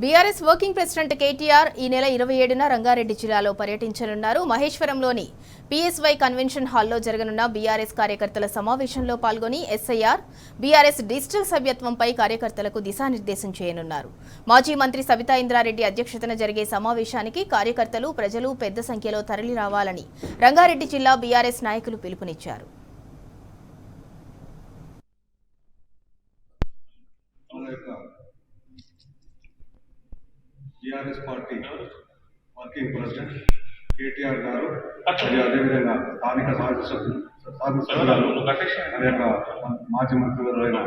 BRS working president KTR ఈ నెల 27న రంగారెడ్డి జిల్లాలో పర్యటించనున్నారు. మహేశ్వరంలోని పీఎస్వై కన్వెన్షన్ హాల్లో జరగనున్న బీఆర్ఎస్ కార్యకర్తల సమావేశంలో పాల్గొని ఎస్ఐఆర్, బీఆర్ఎస్ డిజిటల్ సభ్యత్వంపై కార్యకర్తలకు దిశానిర్దేశం చేయనున్నారు. మాజీ మంత్రి సబితా ఇంద్రారెడ్డి అధ్యక్షతన జరిగే సమావేశానికి కార్యకర్తలు, ప్రజలు పెద్ద సంఖ్యలో తరలి రావాలని రంగారెడ్డి జిల్లా బీఆర్ఎస్ నాయకులు పిలుపునిచ్చారు. TRS party working president KTR గారు అదేవిధంగా స్థానిక మాజీ మంత్రులైన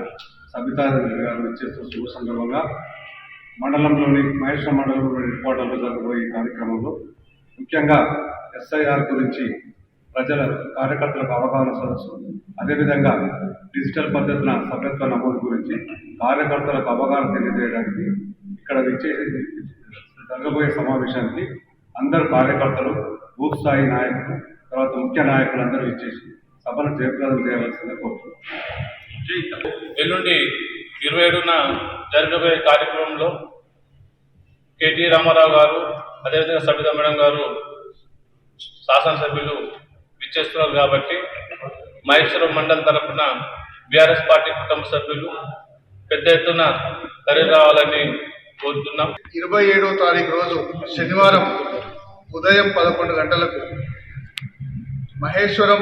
సబితా గారు ఇచ్చేస్తున్న శుభ సందర్భంగా మండలంలోని మహేశ్వరం మండలంలోని హెడ్ క్వార్టర్లో జరగబోయే కార్యక్రమంలో ముఖ్యంగా ఎస్ఐఆర్ గురించి ప్రజల కార్యకర్తలకు అవగాహన సదస్సు, అదేవిధంగా డిజిటల్ పద్ధతిన సభ్యత్వ నమోదు గురించి కార్యకర్తలకు అవగాహన తెలియజేయడానికి ఇక్కడ విచ్చేసి జరగబోయే సమావేశానికి అందరు కార్యకర్తలు, బూత్ స్థాయి నాయకులు, తర్వాత ముఖ్య నాయకులు అందరూ ఇచ్చేసి సభను జయప్రదం చేయవలసిందిగా కోరుతున్నాం. ఎల్లుండి 27న జరగబోయే కార్యక్రమంలో కేటీ రామారావు గారు, అదేవిధంగా సబితా మేడం గారు శాసనసభ్యులు విచ్చేస్తున్నారు కాబట్టి మహేశ్వరం మండలం తరఫున బీఆర్ఎస్ పార్టీ కుటుంబ సభ్యులు పెద్ద ఎత్తున తరలి రావాలని కోరుతున్నాం. 27వ తారీఖు రోజు శనివారం ఉదయం 11 గంటలకు మహేశ్వరం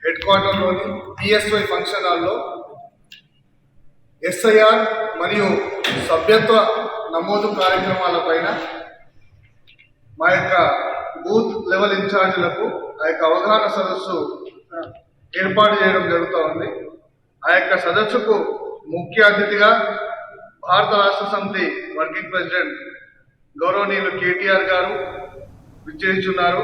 హెడ్ క్వార్టర్లోని పిఎస్వై ఫంక్షన్ హాల్లో ఎస్ఐఆర్ మరియు సభ్యత్వ నమోదు కార్యక్రమాలపైన మా యొక్క బూత్ లెవెల్ ఇన్ఛార్జీలకు ఆ యొక్క అవగాహన సదస్సు ఏర్పాటు చేయడం జరుగుతూ ఉంది. ఆ యొక్క సదస్సుకు ముఖ్య అతిథిగా భారత రాష్ట్ర సమితి వర్కింగ్ ప్రెసిడెంట్ గౌరవనీయులు కేటీఆర్ గారు విచ్చేస్తున్నారు.